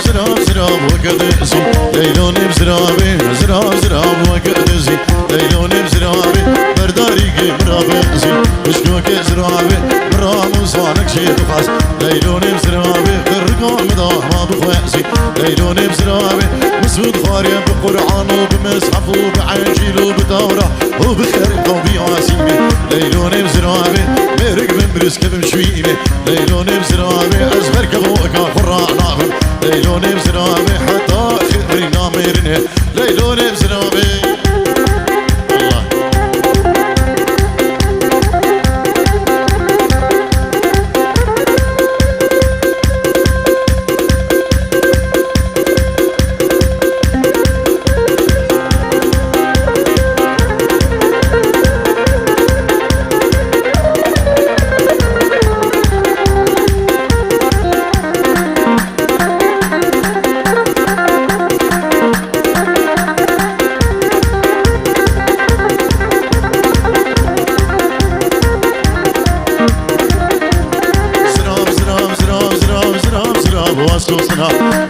زراب زراب وكدزي ليلوني بزرابي زراب زراب وكدزي ليلوني بزرابي برداري مرابزي مشكوك زرابي مرام وصانك شي تخاص ليلوني بزرابي الرقم مضاه ما بخوازي ليلوني بزرابي مسود خاريا بقرآن وبمصحف وبعنجيل وبتوراه وبخرق وبياسيمي ليلوني بزرابي ميرق بمبرس كبم شويمي ليلوني بزرابي أزفر كبوكا قرآن ناغم ليلوني بزرابي حتى خيري ناميرني ليلوني بزرابي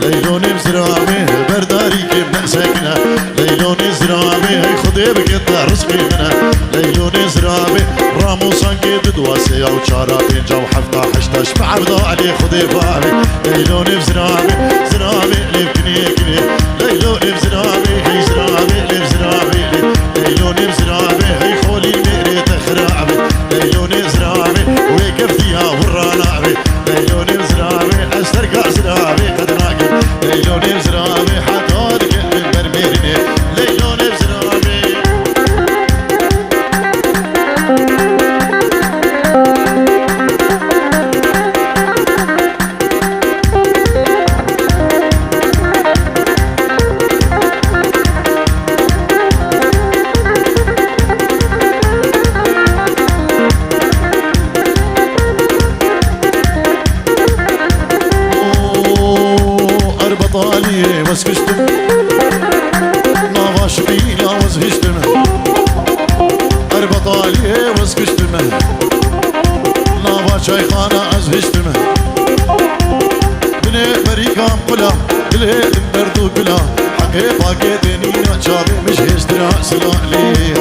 ليلوني بزرامي برداري كيف ساكنة ليلوني زرامي هي خذي بقطع رزقي منها ليلوني زرامي رامو صنقي دواسي او شارابين جو حفظة حشتاش بعرضه علي خذي فامي ليلوني بزرامي زرامي اللي بكني كني ليلوني بزرامي هي زرامي اللي بزرامي ليلوني بزرامي هي خولي ميري تخرابي ليلوني زرامي ويكفتيها ورانابي ليلوني بزرامي استرقع زرامي قد راقب ليلوني بزرامي حتى كل البرميرني ليلوني بزرامي أربطالي وسكشتم نافاش بيلا وزهشتم أربطالي وسكشتم نافاش شيخانا أزهشتم بني بريكام قلا بلي دردو قلا حقي باقي دينينا شابي مش هشترا سلالي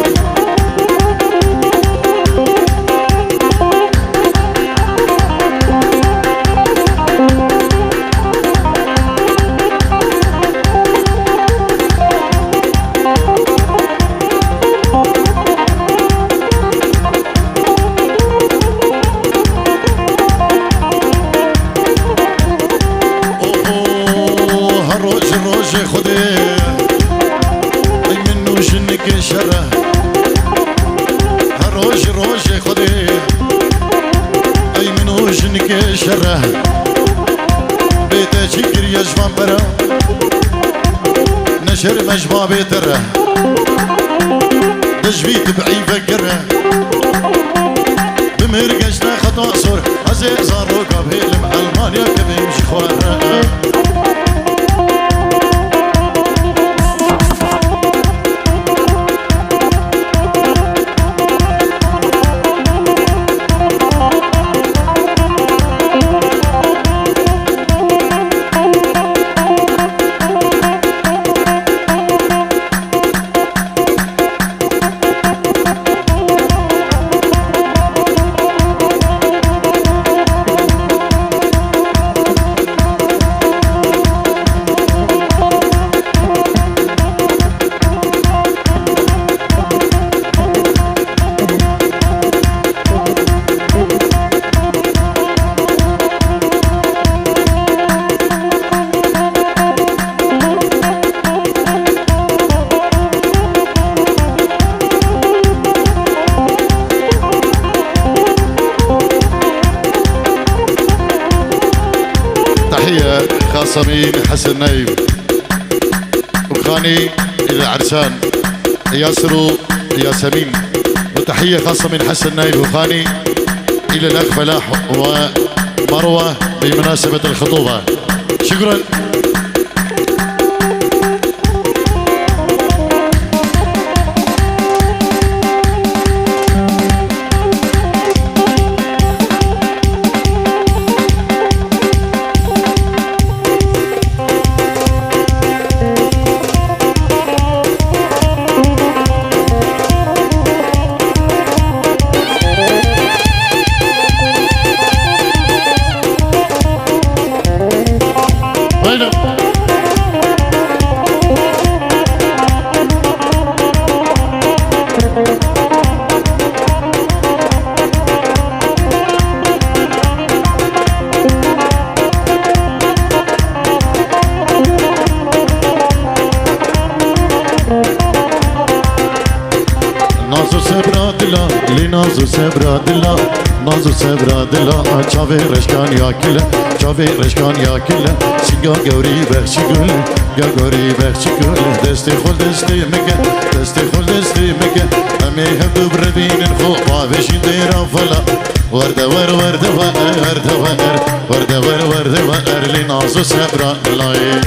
شره بيته شكر يجفان برا نشر مجمع بيتره دجبيت بعي فكره بمرقشنا خطا صور هزي زاروكا بهيلم ألمانيا كبيمشي خواره تحية خاصة من حسن نايب وخاني إلى عرسان ياسر ياسمين، وتحية خاصة من حسن نايب وخاني إلى الأخ فلاح ومروة بمناسبة الخطوبة. شكرا. هيدا نازو سبرا دلا لی نازو سبرا دلا نازو سبرا دلا چاوی رشکان یا کله چاوی رشکان یا کله سینگا گوری بخشی گل یا گوری بخشی گل دستی خود دستی مگه دستی خود دستی مگه امی هم دو بردین خو باوشین دیرا فلا ورده ور ورده ور ورده ور ورده ور ورده ور لی نازو سبرا دلای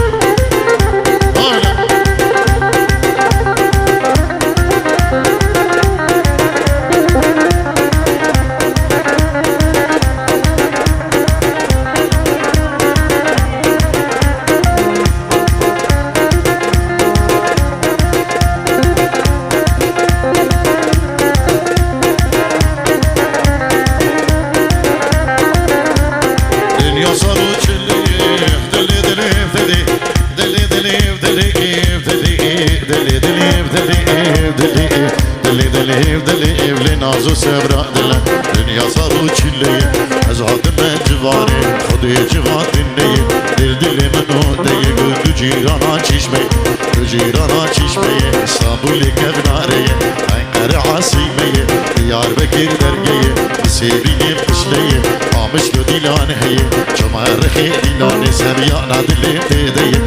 نازو سبرا دل دنیا صارو چلیه از آدم جوانی خودی جوان دنیه دل منو دیه دو جیرانا چشمه دو جیرانا چشمه استانبول کناره انقره عاصمه دیار بکر درگیه سیبینی قشلیه آمش دو دیلان هیه جمهر خیلان سریانا دل دیده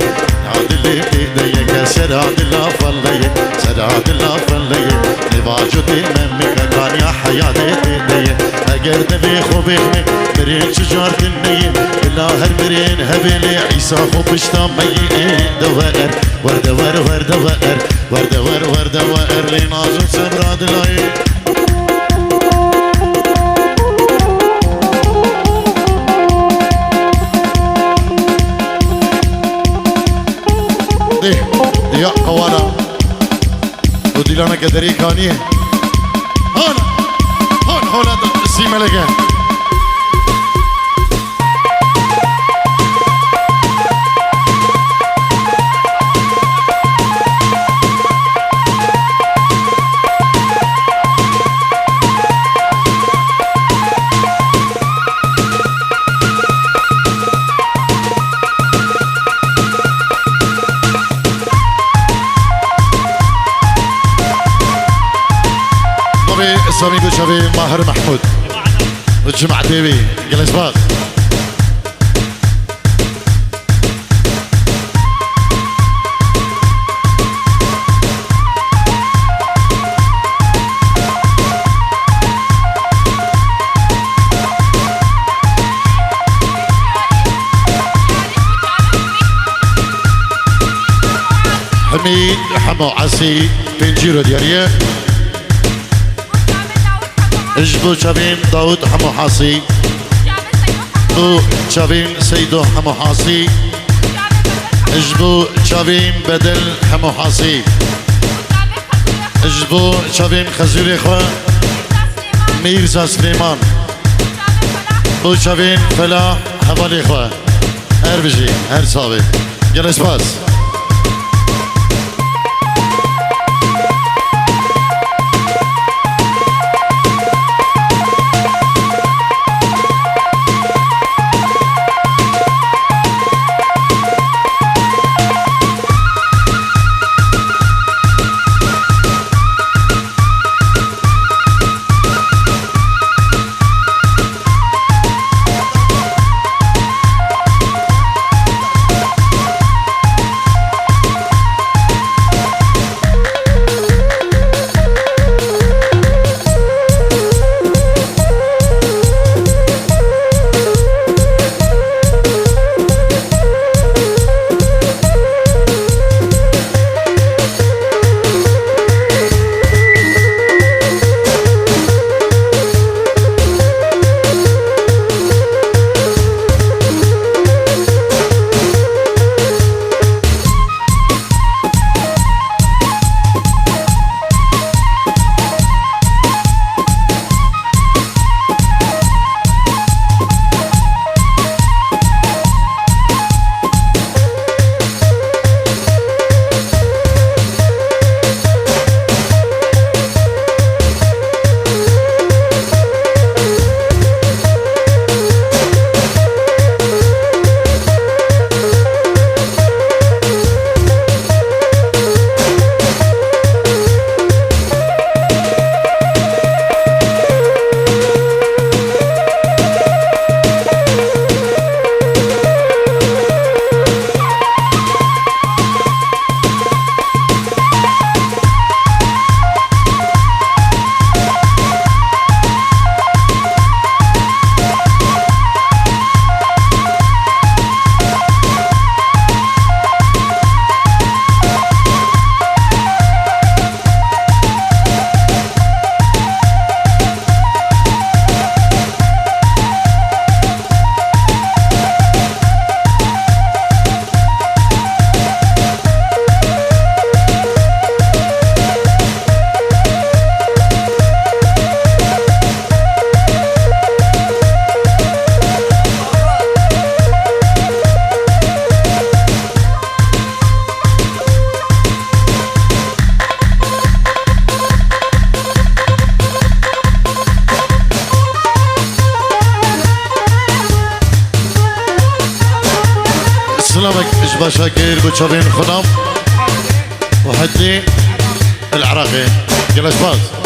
عدل دیده کسر عدل فلیه سر عدل فلیه نواجو دیمه يا حياتي ديه اگر نبي خوبي مرين شجار دنيه بلا هالمرين هبلي عيسى خوب اشتامي دوائر وردوار وردوار وردوار وردوار لي نازل سبرا دلاي دي يا قوانا ودي لنا قدري كانيه هون سي ملكة سامي بشافي ماهر محمود والجمع ديبي جلس باز حميد حمو عسي بنجيرو دياريه اجبو شابين داود حمو حاصي بو شابين سيدو حمو حاصي اجبو شابين بدل حمو حاصي اجبو شابين خزوري خوا ميرزا سليمان بو شابين فلاح حوالي خوا هر بجي هر صابي جلس باز بابا شاكر بتشوفين خنم وحدي العراقي جلاش باز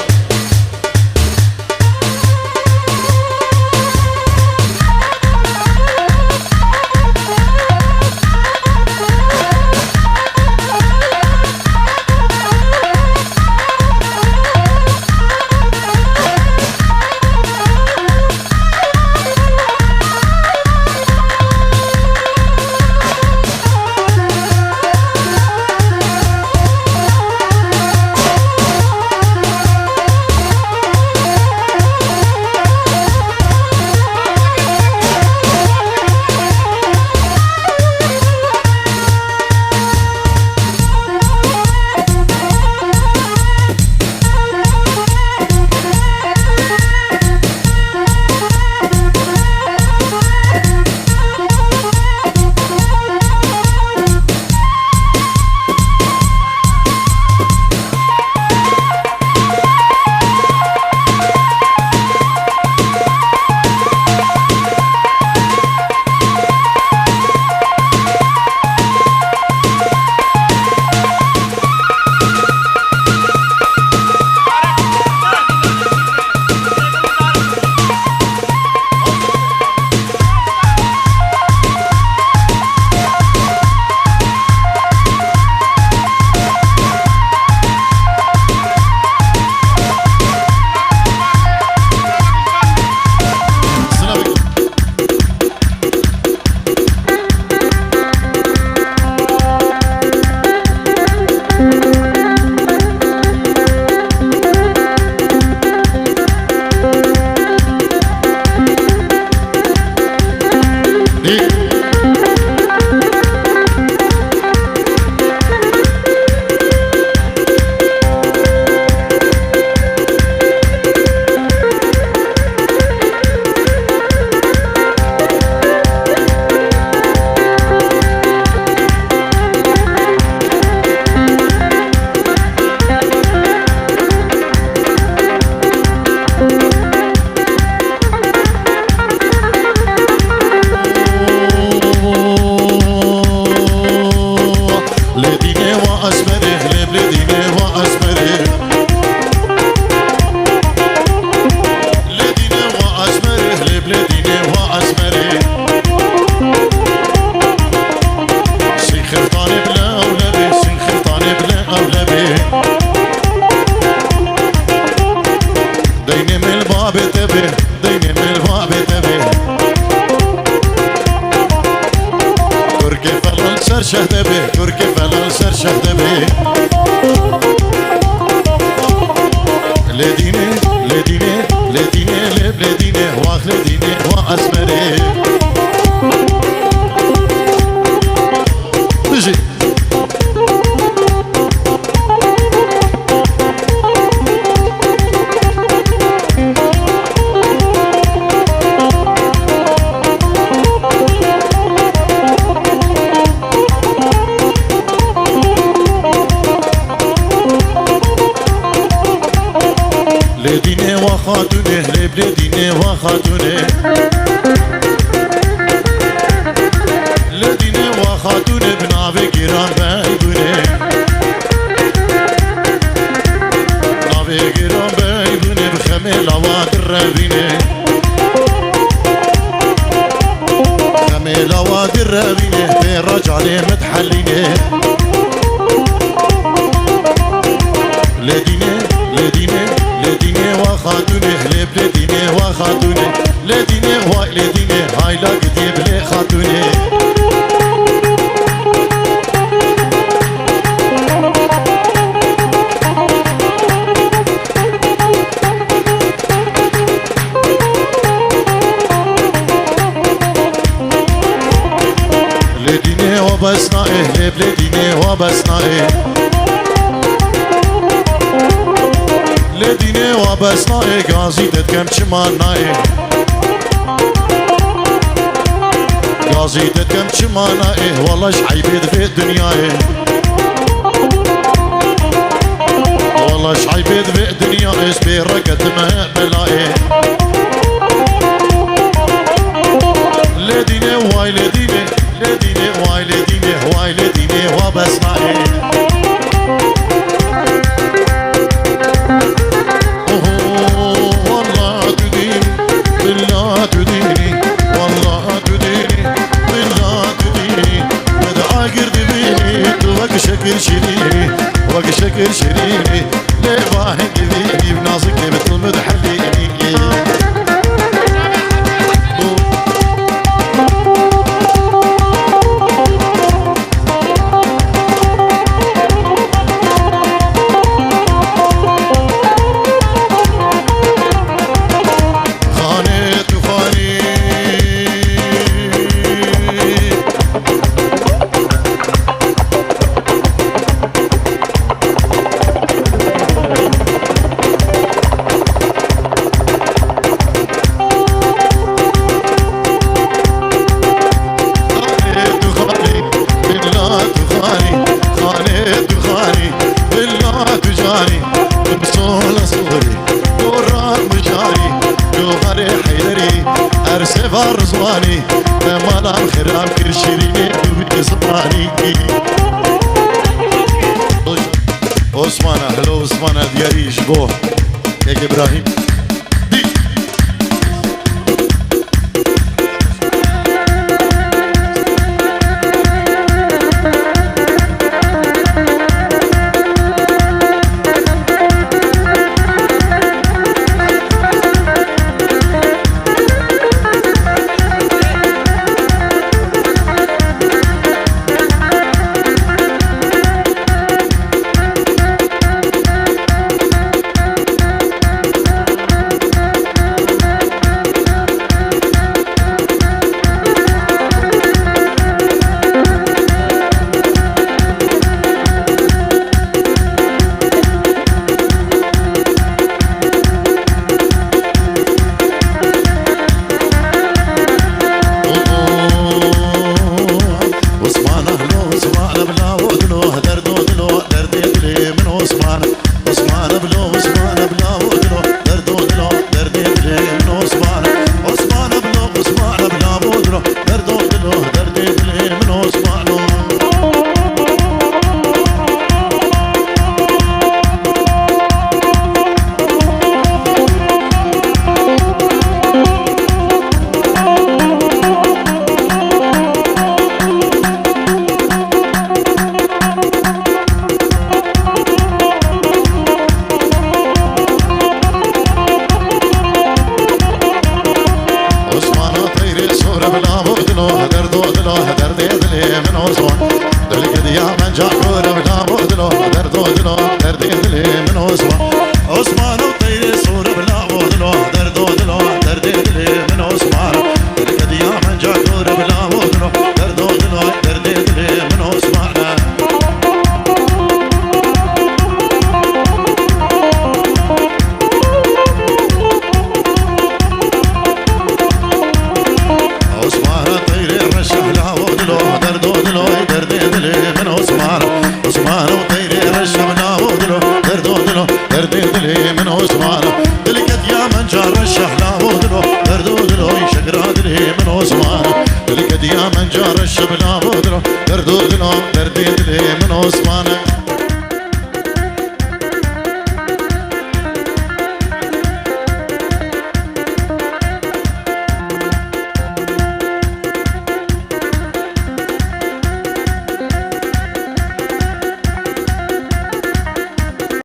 شهدبي تركي فلان سر شهدبي لديني لديني لديني لديني واخ لديني واسمري بيجي لديني وخاتونه لبلديني وخاتونه لديني وخاتونه بنافي جيران بايبونه نافي جيران بايبونه بخميل عواد الرابينه خميل عواد الرابينه برجع لي متحلينه لديني لديني لديني وخاتونه لبلديني وخاتونه لديني هاي لديني هاي لا قديم لي خاتونه لديني وبسنائه لبلديني وبسنائه لديني وبسنائي غازي تتكم شمانائي غازي تتكم شمانائي والله شعيبيد في الدنياي والله شعيبيد في الدنيا اسبير رقت ما بلائي لديني واي لديني لديني واي لديني ديني هواي لديني وبسمعني والله تديني بالله تديني والله تديني بالله تديني بدعا قرد بيني توك شكر شريني وك شكر شريني ليه باهن قذيني بنازك بطل مدحليني سفر زماني مالا خرام كرشيني دوبي زماني عثمان هلو عثمان دياري جبو يا ابراهيم عثمان وطير صور بلا ودلو دردو دلو دردي دلي من عثمان تركد يا من جاكور بلا ودلو دردو دلو دردي دلي من عثمان عثمان طير رشح لا ودلو دردو دلو دردي دلي من عثمان عثمان وطير رشح لا ودلو دردو دلو دردي دلي من عثمان دلكت يا من جار الشحلا ودلو دردو دلو شقرا دلي من عثمان دلكت يا من جار الشبلا ودلو دردو دلو دردي دلي من عثمان